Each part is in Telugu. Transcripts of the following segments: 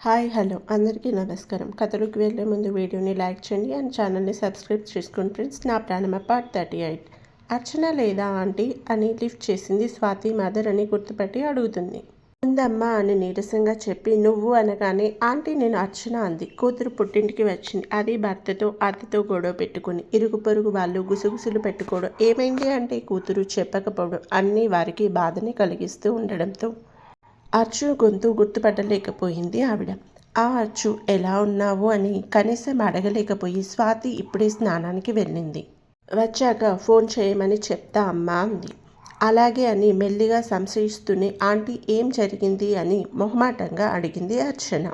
హాయ్ హలో అందరికీ నమస్కారం. కథలోకి వెళ్ళే ముందు వీడియోని లైక్ చేయండి అండ్ ఛానల్ని సబ్స్క్రైబ్ చేసుకోండి ఫ్రెండ్స్. నా ప్రాణమ పార్ట్ 38. అర్చన లేదా ఆంటీ అని లిఫ్ట్ చేసింది స్వాతి. మదర్ అని గుర్తుపట్టి అడుగుతుంది. ఉందమ్మా అని నీరసంగా చెప్పి నువ్వు అనగానే ఆంటీ నేను అర్చన అంది. కూతురు పుట్టింటికి వచ్చింది. అది భర్తతో అత్తతో గొడవ పెట్టుకుని ఇరుగు పొరుగు వాళ్ళు గుసగుసలు పెట్టుకోవడం, ఏమైంది అంటే కూతురు చెప్పకపోవడం అన్నీ వారికి బాధని కలిగిస్తూ ఉండడంతో అర్చు గొంతు గుర్తుపట్టలేకపోయింది ఆవిడ. ఆ అర్చు ఎలా ఉన్నావు అని కనీసం అడగలేకపోయి స్వాతి ఇప్పుడే స్నానానికి వెళ్ళింది. వచ్చాక ఫోన్ చేయమని చెప్తా అమ్మా అంది. అలాగే అని మెల్లిగా సంశయిస్తూనే ఆంటీ ఏం జరిగింది అని మొహమాటంగా అడిగింది అర్చన.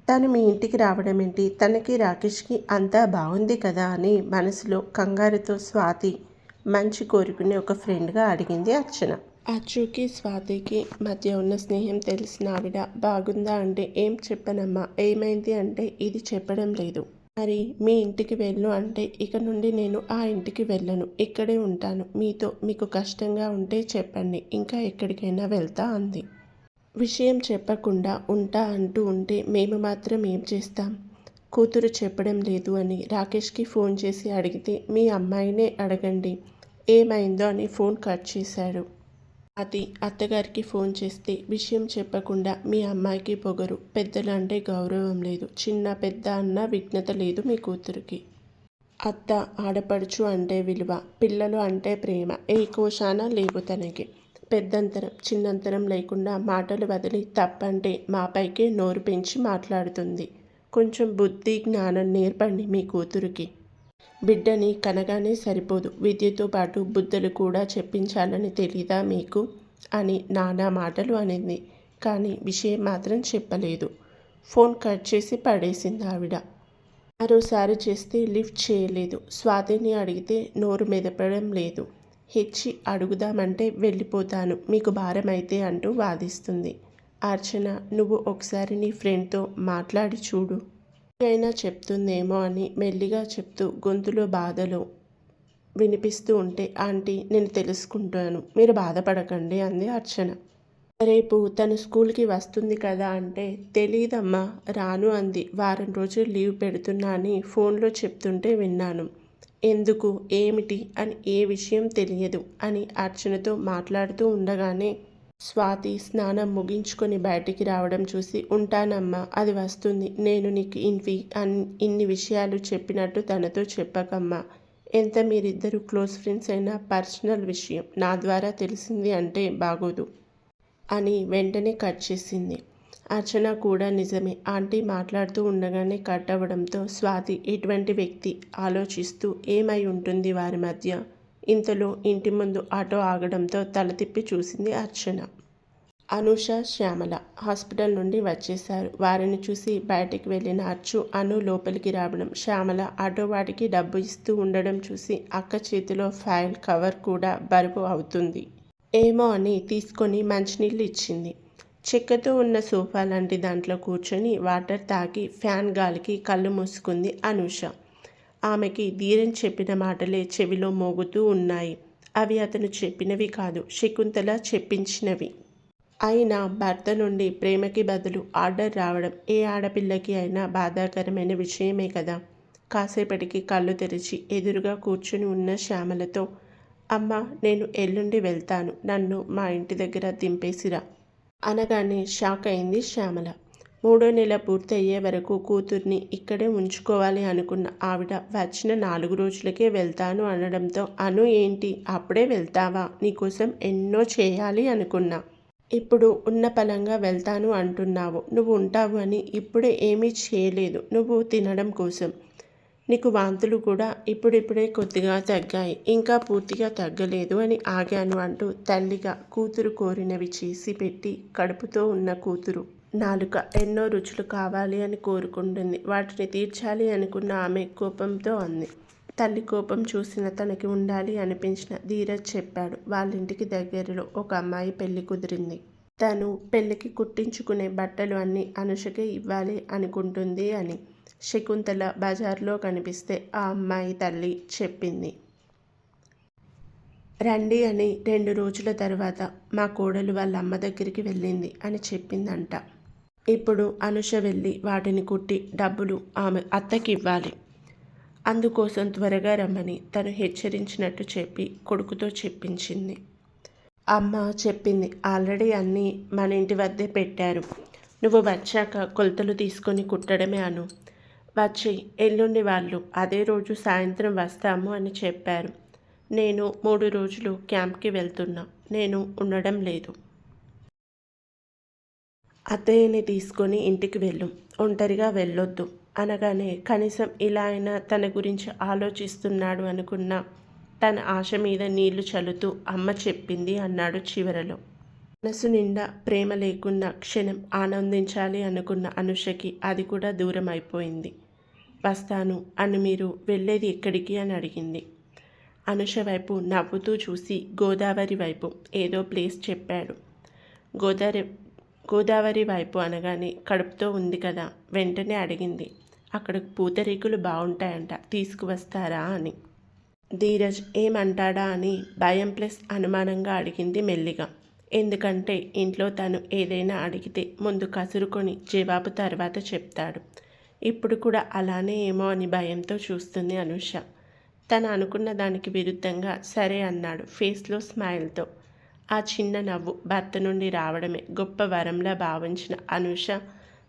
తను మీ ఇంటికి రావడం ఏంటి, తనకి రాకేష్కి అంతా బాగుంది కదా అని మనసులో కంగారుతో స్వాతి మంచి కోరుకునే ఒక ఫ్రెండ్గా అడిగింది అర్చన. అచ్చుకి స్వాతికి మధ్య ఉన్న స్నేహం తెలిసిన ఆవిడ బాగుందా అంటే ఏం చెప్పనమ్మా, ఏమైంది అంటే ఇది చెప్పడం లేదు. మరి మీ ఇంటికి వెళ్ళు అంటే ఇక నుండి నేను ఆ ఇంటికి వెళ్ళను, ఇక్కడే ఉంటాను. మీకు కష్టంగా ఉంటే చెప్పండి, ఇంకా ఎక్కడికైనా వెళ్తా అంది. విషయం చెప్పకుండా ఉంటా అంటూ ఉంటే మేము మాత్రం ఏం చేస్తాం? కూతురు చెప్పడం లేదు అని రాకేష్కి ఫోన్ చేసి అడిగితే మీ అమ్మాయినే అడగండి ఏమైందో అని ఫోన్ కట్ చేశాడు. అత్తగారికి ఫోన్ చేస్తే విషయం చెప్పకుండా మీ అమ్మాయికి పొగరు, పెద్దలు అంటే గౌరవం లేదు, చిన్న పెద్ద అన్న విఘ్నత లేదు మీ కూతురికి. అత్త ఆడపడుచు అంటే విలువ, పిల్లలు అంటే ప్రేమ ఏ కోశాన లేవు తనకి. పెద్దంతరం చిన్నంతరం లేకుండా మాటలు వదిలి తప్పంటే మాపైకే నోరు పెంచి మాట్లాడుతుంది. కొంచెం బుద్ధి జ్ఞానం నేర్పండి మీ కూతురికి. బిడ్డని కనగానే సరిపోదు, విద్యతో పాటు బుద్ధులు కూడా చెప్పించాలని తెలీదా మీకు అని నానా మాటలు అనింది. కానీ విషయం మాత్రం చెప్పలేదు. ఫోన్ కట్ చేసి పడేసింది ఆవిడ. మరోసారి చేస్తే లిఫ్ట్ చేయలేదు. స్వాతిని అడిగితే నోరు మెదపడం లేదు. హెచ్చి అడుగుదామంటే వెళ్ళిపోతాను మీకు భారం అయితే అంటూ వాదిస్తుంది. అర్చన నువ్వు ఒకసారి నీ ఫ్రెండ్తో మాట్లాడి చూడు, అయినా చెప్తుందేమో అని మెల్లిగా చెప్తూ గొంతులో బాధలో వినిపిస్తూ ఉంటే ఆంటీ నేను తెలుసుకుంటాను, మీరు బాధపడకండి అంది అర్చన. రేపు తను స్కూల్కి వస్తుంది కదా అంటే తెలీదమ్మా రాను అంది. వారం రోజులు లీవ్ పెడుతున్నా అని ఫోన్లో చెప్తుంటే విన్నాను. ఎందుకు ఏమిటి అని ఏ విషయం తెలియదు అని అర్చనతో మాట్లాడుతూ ఉండగానే స్వాతి స్నానం ముగించుకొని బయటికి రావడం చూసి ఉంటానమ్మా అది వస్తుంది, నేను నీకు ఇన్ని విషయాలు చెప్పినట్టు తనతో చెప్పకమ్మా, ఎంత మీరిద్దరు క్లోజ్ ఫ్రెండ్స్ అయినా పర్సనల్ విషయం నా ద్వారా తెలిసింది అంటే బాగోదు అని వెంటనే కట్ చేసింది. అర్చన కూడా నిజమే ఆంటీ మాట్లాడుతూ ఉండగానే కట్ అవ్వడంతో స్వాతి ఎటువంటి వ్యక్తి ఆలోచిస్తూ ఏమై ఉంటుంది వారి మధ్య. ఇంతలో ఇంటి ముందు ఆటో ఆగడంతో తల తిప్పి చూసింది అర్చన. అనూష శ్యామల హాస్పిటల్ నుండి వచ్చేశారు. వారిని చూసి బయటికి వెళ్ళిన అచ్చు అను లోపలికి రావడం, శ్యామల ఆటో వాడికి డబ్బు ఇస్తూ ఉండడం చూసి అక్క చేతిలో ఫైల్ కవర్ కూడా బరువు అవుతుంది ఏమో అని తీసుకొని మంచినీళ్ళు ఇచ్చింది. చెక్కతో ఉన్న సోఫా లాంటి దాంట్లో కూర్చొని వాటర్ తాగి ఫ్యాన్ గాలికి కళ్ళు మూసుకుంది అనూష. ఆమెకి ధీరన్ చెప్పిన మాటలే చెవిలో మోగుతూ ఉన్నాయి. అవి అతను చెప్పినవి కాదు, శకుంతల చెప్పించినవి. అయినా భర్త నుండి ప్రేమకి బదులు ఆర్డర్ రావడం ఏ ఆడపిల్లకి అయినా బాధాకరమైన విషయమే కదా. కాసేపటికి కళ్ళు తెరిచి ఎదురుగా కూర్చుని ఉన్న శ్యామలతో అమ్మ నేను ఎల్లుండి వెళ్తాను, నన్ను మా ఇంటి దగ్గర దింపేసిరా అనగానే షాక్ అయింది శ్యామల. 3వ నెల పూర్తయ్యే వరకు కూతుర్ని ఇక్కడే ఉంచుకోవాలి అనుకున్న ఆవిడ వచ్చిన 4 రోజులకే వెళ్తాను అనడంతో అను ఏంటి అప్పుడే వెళ్తావా, నీకోసం ఎన్నో చేయాలి అనుకున్నా, ఇప్పుడు ఉన్న పలంగా వెళ్తాను అంటున్నావు, నువ్వు ఉంటావు అని ఇప్పుడే ఏమీ చేయలేదు, నువ్వు తినడం కోసం. నీకు వాంతులు కూడా ఇప్పుడిప్పుడే కొద్దిగా తగ్గాయి, ఇంకా పూర్తిగా తగ్గలేదు అని ఆగాను అంటూ తల్లిగా కూతురు కోరినవి చేసి పెట్టి కడుపుతో ఉన్న కూతురు నాలుక ఎన్నో రుచులు కావాలి అని కోరుకుంటుంది. వాటిని తీర్చాలి అనుకున్న ఆమె కోపంతో అంది. తల్లి కోపం చూసిన తనకి ఉండాలి అనిపించిన ధీరజ్ చెప్పాడు వాళ్ళింటికి దగ్గరలో ఒక అమ్మాయి పెళ్లి కుదిరింది. తను పెళ్లికి కుట్టించుకునే బట్టలు అన్నీ అనుషకే ఇవ్వాలి అనుకుంటుంది అని. శకుంతల బజార్లో కనిపిస్తే ఆ అమ్మాయి తల్లి చెప్పింది. రండి అని 2 రోజుల తర్వాత మా కోడలు వాళ్ళ అమ్మ దగ్గరికి వెళ్ళింది అని చెప్పిందంట. ఇప్పుడు అనుష వెళ్ళి వాటిని కుట్టి డబ్బులు ఆమె అత్తకి ఇవ్వాలి. అందుకోసం త్వరగా రమ్మని తను హెచ్చరించినట్టు చెప్పి కొడుకుతో చెప్పించింది. అమ్మ చెప్పింది, ఆల్రెడీ అన్నీ మన ఇంటి వద్దే పెట్టారు. నువ్వు వచ్చాక కొలతలు తీసుకొని కుట్టడమే అను. వచ్చి ఎల్లుండి వాళ్ళు అదే రోజు సాయంత్రం వస్తాము అని చెప్పారు. నేను 3 రోజులు క్యాంప్కి వెళ్తున్నా. నేను ఉండడం లేదు. అత్తయ్యని తీసుకొని ఇంటికి వెళ్ళు. ఒంటరిగా వెళ్ళొద్దు అనగానే కనీసం ఇలా అయినా తన గురించి ఆలోచిస్తున్నాడు అనుకున్న తన ఆశ మీద నీళ్లు చల్లుతూ అమ్మ చెప్పింది అన్నాడు చివరలో. మనసు నిండా ప్రేమ లేకున్న క్షణం ఆనందించాలి అనుకున్న అనుషకి అది కూడా దూరం అయిపోయింది. వస్తాను అని మీరు వెళ్ళేది ఎక్కడికి అని అడిగింది. అనుష వైపు నవ్వుతూ చూసి గోదావరి వైపు ఏదో ప్లేస్ చెప్పాడు. గోదావరి వైపు అనగానే కడుపుతో ఉంది కదా, వెంటనే అడిగింది, అక్కడికి పూతరేకులు బాగుంటాయంట, తీసుకువస్తారా అని. ధీరజ్ ఏమంటాడా అని భయం ప్లస్ అనుమానంగా అడిగింది మెల్లిగా. ఎందుకంటే ఇంట్లో తను ఏదైనా అడిగితే ముందు కసురుకొని జవాబు తర్వాత చెప్తాడు. ఇప్పుడు కూడా అలానే ఏమో అని భయంతో చూస్తుంది అనుష. తను అనుకున్న దానికి విరుద్ధంగా సరే అన్నాడు ఫేస్లో స్మైల్తో. ఆ చిన్న నవ్వు భర్త నుండి రావడమే గొప్ప వరంలా భావించిన అనుష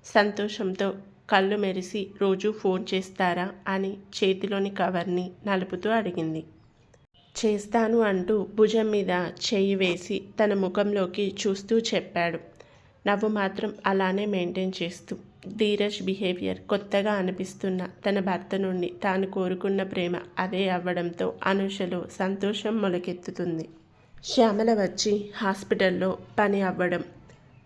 సంతోషంతో కళ్ళు మెరిసి రోజు ఫోన్ చేస్తారా అని చేతిలోని కవర్ని నలుపుతూ అడిగింది. చేస్తాను అంటూ భుజం మీద చెయ్యి వేసి తన ముఖంలోకి చూస్తూ చెప్పాడు. నవ్వు మాత్రం అలానే మెయింటైన్ చేస్తూ. ధీరజ్ బిహేవియర్ కొత్తగా అనిపిస్తున్న తన భర్త నుండి తాను కోరుకున్న ప్రేమ అదే అవ్వడంతో అనుషలో సంతోషం మొలకెత్తుతుంది. శ్యామల వచ్చి హాస్పిటల్లో పని అవ్వడం,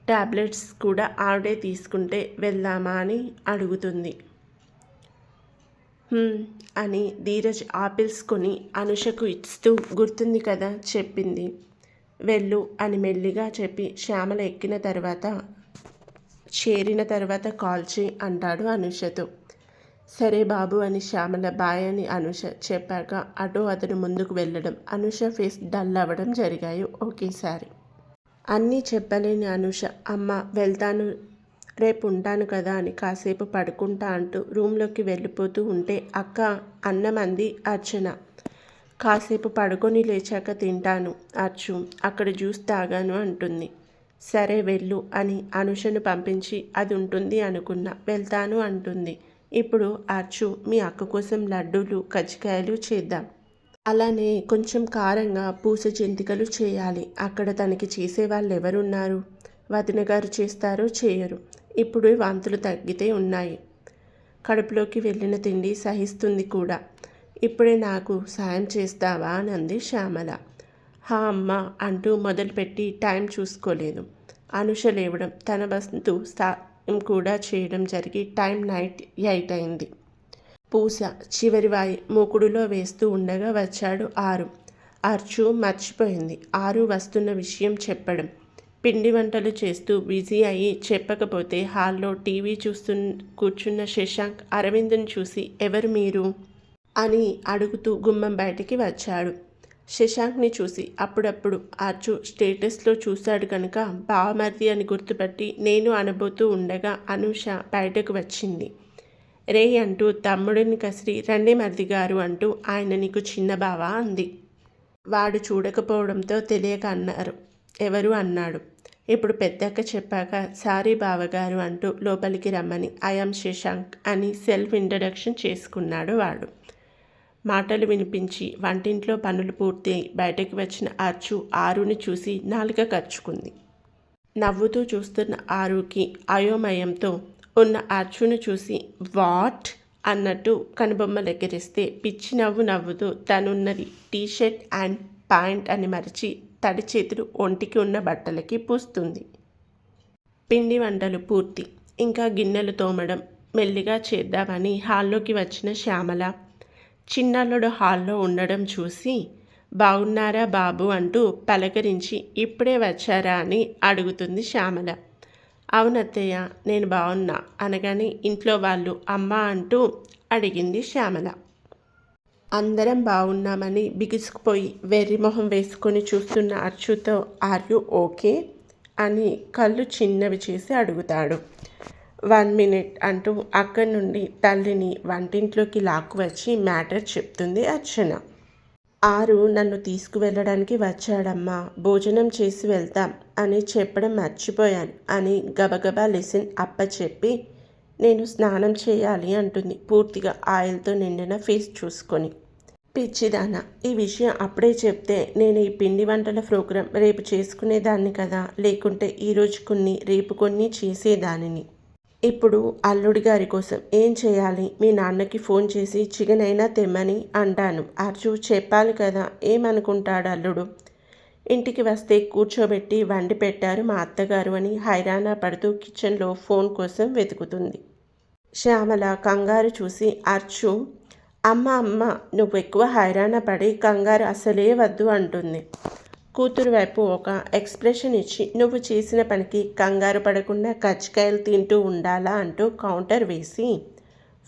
టాబ్లెట్స్ కూడా ఆవిడే తీసుకుంటే వెళ్దామా అని అడుగుతుంది. అని ధీరజ్ ఆపిల్స్ కొని అనుషకు ఇస్తూ గుర్తుంది కదా చెప్పింది. వెళ్ళు అని మెల్లిగా చెప్పి శ్యామల చేరిన తర్వాత కాల్ చేయి అంటాడు అనుషతో. సరే బాబు అని శ్యామల బాయ్ అని అనుష చెప్పాక అతను ముందుకు వెళ్ళడం, అనుష ఫేస్ డల్ అవ్వడం జరిగాయి ఒకేసారి. అన్నీ చెప్పలేని అనుష అమ్మ వెళ్తాను, రేపు ఉంటాను కదా అని కాసేపు పడుకుంటా అంటూ రూమ్లోకి వెళ్ళిపోతూ ఉంటే అక్క అన్నం అంది అర్చన. కాసేపు పడుకొని లేచాక తింటాను అర్చు, అక్కడ జ్యూస్ తాగాను అంటుంది. సరే వెళ్ళు అని అనుషను పంపించి అది ఉంటుంది అనుకున్నా, వెళ్తాను అంటుంది. ఇప్పుడు అర్చు మీ అక్క కోసం లడ్డూలు కజ్జికాయలు చేద్దాం. అలానే కొంచెం కారంగా పూస జంతికలు చేయాలి. అక్కడ తనకి చేసేవాళ్ళు ఎవరున్నారు? వదిన గారు చేస్తారో చేయరు. ఇప్పుడు వాంతులు తగ్గితే ఉన్నాయి. కడుపులోకి వెళ్ళిన తిండి సహిస్తుంది కూడా. ఇప్పుడే నాకు సాయం చేస్తావా అని అంది శ్యామల. హా అమ్మ అంటూ మొదలుపెట్టి టైం చూసుకోలేదు. అనుష లేవడం, తన వంతు సాయం కూడా చేయడం జరిగి టైం నైట్ 8 అయింది. పూస చివరి వాయి మూకుడులో వేస్తూ ఉండగా వచ్చాడు ఆరు. అర్చు మర్చిపోయింది ఆరు వస్తున్న విషయం చెప్పడం. పిండి వంటలు చేస్తూ బిజీ అయ్యి చెప్పకపోతే హాల్లో టీవీ కూర్చున్న శశాంక్ అరవింద్ని చూసి ఎవరు మీరు అని అడుగుతూ గుమ్మం బయటికి వచ్చాడు. శశాంక్ని చూసి అప్పుడప్పుడు అర్చు స్టేటస్లో చూశాడు కనుక బావమర్ది అని గుర్తుపట్టి నేను అనబోతూ ఉండగా అనూష బయటకు వచ్చింది. రే అంటూ తమ్ముడిని కసిరి రండి మర్ది గారు అంటూ ఆయన నీకు చిన్న బావ అంది. వాడు చూడకపోవడంతో తెలియక అన్నారు. ఎవరు అన్నాడు. ఇప్పుడు పెద్దక్క చెప్పాక సారీ బావగారు అంటూ లోపలికి రమ్మని ఐఎమ్ శశాంక్ అని సెల్ఫ్ ఇంట్రడక్షన్ చేసుకున్నాడు వాడు. మాటలు వినిపించి వంటింట్లో పనులు పూర్తి బయటకు వచ్చిన అర్చు ఆరుని చూసి నాలుక కరుచుకుంది. నవ్వుతూ చూస్తున్న ఆరుకి అయోమయంతో ఉన్న అర్చును చూసి వాట్ అన్నట్టు కనుబొమ్మలెగిరిస్తే పిచ్చి నవ్వుతూ తనున్నది టీషర్ట్ అండ్ ప్యాంట్ అని మరిచి తడి చేతులు ఒంటికి ఉన్న బట్టలకి పూస్తుంది. పిండి వంటలు పూర్తి. ఇంకా గిన్నెలు తోమడం మెల్లిగా చేద్దామని హాల్లోకి వచ్చిన శ్యామల చిన్నల్లుడు హాల్లో ఉండడం చూసి బాగున్నారా బాబు అంటూ పలకరించి ఇప్పుడే వచ్చారా అని అడుగుతుంది శ్యామల. అవునత్తయ్య నేను బాగున్నా అనగానే ఇంట్లో వాళ్ళు అమ్మ అంటూ అడిగింది శ్యామల. అందరం బాగున్నామని బిగుసుకుపోయి వెర్రి మొహం వేసుకొని చూస్తున్న అర్చుతో ఆర్ యు ఓకే అని కళ్ళు చిన్నవి చేసి అడుగుతాడు. 1 మినిట్ అంటూ అక్కడి నుండి తల్లిని వంటింట్లోకి లాక్కువచ్చి మ్యాటర్ చెప్తుంది అర్చన. ఆరు నన్ను తీసుకువెళ్ళడానికి వచ్చాడమ్మా, భోజనం చేసి వెళ్తాం అని చెప్పడం మర్చిపోయాను అని గబగబా లెసిన్ అప్పచెప్పి నేను స్నానం చేయాలి అంటుంది, పూర్తిగా ఆయిల్తో నిండిన ఫేస్ చూసుకొని. పిచ్చిదానా, ఈ విషయం అప్పుడే చెప్తే నేను ఈ పిండి వంటల ప్రోగ్రాం రేపు చేసుకునేదాన్ని కదా, లేకుంటే ఈరోజు కొన్ని రేపు కొన్ని చేసేదానిని. ఇప్పుడు అల్లుడి గారి కోసం ఏం చేయాలి? మీ నాన్నకి ఫోన్ చేసి చికెన్ అయినా తెమ్మని అంటాను. అర్జు చెప్పాలి కదా, ఏమనుకుంటాడు అల్లుడు? ఇంటికి వస్తే కూర్చోబెట్టి వండి పెట్టారు మా అత్తగారు అని హైరానా పడుతూ కిచెన్లో ఫోన్ కోసం వెతుకుతుంది. శ్యామల కంగారు చూసి అర్చు, అమ్మ నువ్వు ఎక్కువ హైరాణ పడి కంగారు అసలే వద్దు అంటుంది. కూతురు వైపు ఒక ఎక్స్ప్రెషన్ ఇచ్చి నువ్వు చేసిన పనికి కంగారు పడకుండా కజ్జికాయలు తింటూ ఉండాలా అంటూ కౌంటర్ వేసి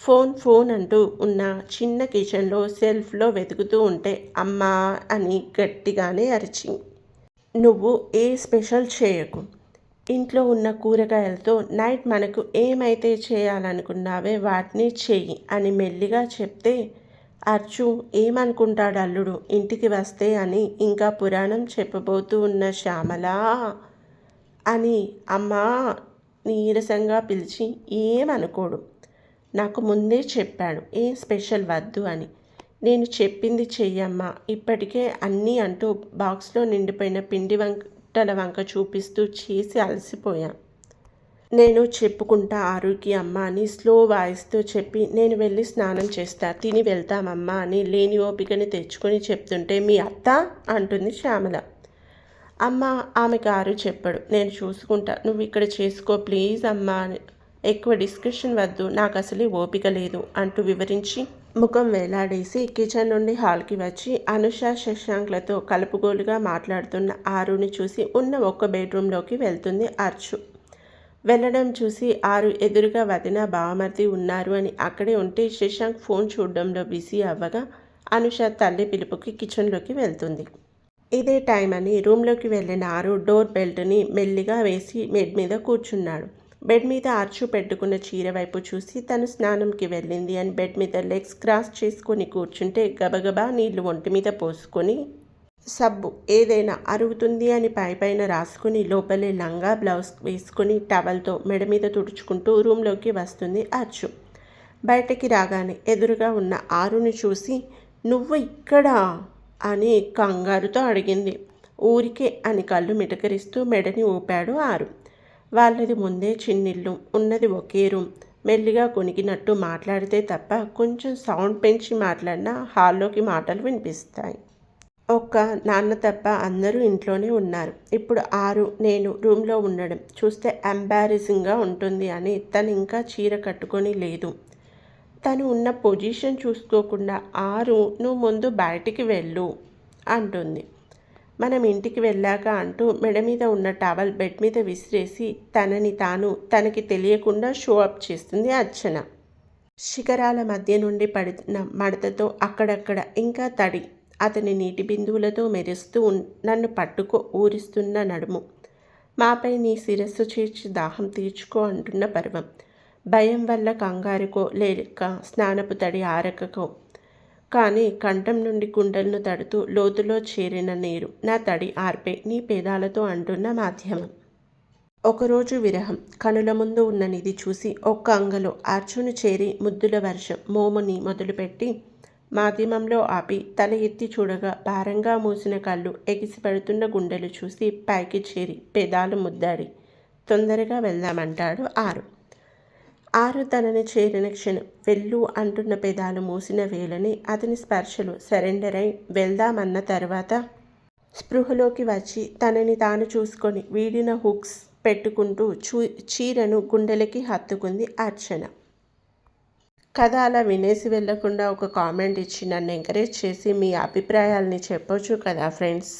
ఫోన్ అంటూ ఉన్న చిన్న కిచెన్లో సెల్ఫ్లో వెతుకుతూ ఉంటే అమ్మా అని గట్టిగానే అరిచి, నువ్వు ఏ స్పెషల్ చేయకు, ఇంట్లో ఉన్న కూరగాయలతో నైట్ మనకు ఏమైతే చేయాలనుకున్నావే వాటిని చెయ్యి అని మెల్లిగా చెప్తే అర్జు ఏమనుకుంటాడు అల్లుడు ఇంటికి వస్తే అని ఇంకా పురాణం చెప్పబోతూ ఉన్న శ్యామల అని అమ్మా నీరసంగా పిలిచి ఏమనుకోడు, నాకు ముందే చెప్పాడు ఏం స్పెషల్ వద్దు అని, నేను చెప్పింది చెయ్యమ్మా ఇప్పటికే అన్నీ అంటూ బాక్స్లో నిండిపోయిన పిండి వంటల వంక చూపిస్తూ చేసి అలసిపోయా. నేను చెప్పుకుంటా ఆరుకి అమ్మ అని స్లో వాయిస్తో చెప్పి నేను వెళ్ళి స్నానం చేస్తా, తిని వెళ్తామమ్మా అని లేని ఓపికని తెచ్చుకొని చెప్తుంటే మీ అత్త అంటుంది శ్యామల. అమ్మ ఆమెకు ఆరు చెప్పాడు, నేను చూసుకుంటా, నువ్వు ఇక్కడ చేసుకో ప్లీజ్ అమ్మా అని, ఎక్కువ డిస్కషన్ వద్దు, నాకు అసలే ఓపిక లేదు అంటూ వివరించి ముఖం వేలాడేసి కిచెన్ నుండి హాల్కి వచ్చి అనుష శశాంక్లతో కలుపుగోలుగా మాట్లాడుతున్న ఆరుని చూసి ఉన్న ఒక్క బెడ్రూమ్లోకి వెళ్తుంది అర్చు. వెళ్ళడం చూసి ఆరు ఎదురుగా వదిన బావమర్ది ఉన్నారు అని అక్కడే ఉంటే శశాంక్ ఫోన్ చూడడంలో బిజీ అవ్వగా అనుష తల్లి పిలుపుకి కిచెన్లోకి వెళ్తుంది. ఇదే టైం అని రూమ్లోకి వెళ్ళిన ఆరు డోర్ బెల్ట్ని మెల్లిగా వేసి బెడ్ మీద కూర్చున్నాడు. బెడ్ మీద అర్చు పెట్టుకున్న చీర వైపు చూసి తను స్నానంకి వెళ్ళింది అని బెడ్ మీద లెగ్స్ క్రాస్ చేసుకొని కూర్చుంటే గబగబా నీళ్లు ఒంటి మీద పోసుకొని సబ్బు ఏదైనా అరుగుతుంది అని పైపైన రాసుకుని లోపలే లంగా బ్లౌజ్ వేసుకుని టవల్తో మెడ మీద తుడుచుకుంటూ రూమ్లోకి వస్తుంది అర్చు. బయటకి రాగానే ఎదురుగా ఉన్న ఆరుని చూసి నువ్వు ఇక్కడా అని కంగారుతో అడిగింది. ఊరికే అని కళ్ళు మిటకరిస్తూ మెడని ఊపాడు ఆరు. వాళ్ళది ముందే చిన్నిల్లు, ఉన్నది ఒకే రూమ్. మెల్లిగా కొనికినట్టు మాట్లాడితే తప్ప కొంచెం సౌండ్ పెంచి మాట్లాడినా హాల్లోకి మాటలు వినిపిస్తాయి. ఒక్క నాన్న తప్ప అందరూ ఇంట్లోనే ఉన్నారు. ఇప్పుడు ఆరు నేను రూమ్లో ఉండడం చూస్తే ఎంబారెసింగ్గా ఉంటుంది అని తను ఇంకా చీర కట్టుకొని లేదు. తను ఉన్న పొజిషన్ చూసుకోకుండా ఆరు నువ్వు ముందు బయటికి వెళ్ళు అంటుంది. మనం ఇంటికి వెళ్ళాక అంటూ మెడ మీద ఉన్న టవల్ బెడ్ మీద విసిరేసి తనని తాను తనకి తెలియకుండా షో అప్ చేస్తుంది అర్చన. శిఖరాల మధ్య నుండి పడిన మడతతో అక్కడక్కడ ఇంకా తడి, అతని నీటి బిందువులతో మెరుస్తూ నన్ను పట్టుకో ఊరిస్తున్న నడుము, మాపై నీ శిరస్సు చేర్చి దాహం తీర్చుకో అంటున్న పర్వం, భయం వల్ల కంగారుకో లేక స్నానపు తడి ఆరకకో కానీ కంఠం నుండి గుండెలను తడుతూ లోతులో చేరిన నీరు నా తడి ఆర్పే నీ పేదాలతో అంటున్న మాధ్యమం. ఒకరోజు విరహం కనుల ముందు ఉన్న నిధి చూసి ఒక్క అంగలో అర్చును చేరి ముద్దుల వర్షం మోముని మొదలుపెట్టి మాధ్యమంలో ఆపి తల ఎత్తి చూడగా భారంగా మూసిన కళ్ళు ఎగిసిపడుతున్న గుండెలు చూసి పైకి చేరి పెదాలు ముద్దాడి తొందరగా వెళ్దామంటాడు ఆరు. ఆరు తనని చేరిన క్షణం వెళ్ళు అంటున్న పెదాలు మూసిన వేళని అతని స్పర్శలు సరెండర్ అయి వెళ్దామన్న తర్వాత స్పృహలోకి వచ్చి తనని తాను చూసుకొని వీడిన హుక్స్ పెట్టుకుంటూ చీరను గుండెలకి హత్తుకుంది అర్చన. కథ అలా వినేసి వెళ్లకుండా ఒక కామెంట్ ఇచ్చి నన్ను ఎంకరేజ్ చేసి మీ అభిప్రాయాల్ని చెప్పొచ్చు కదా ఫ్రెండ్స్.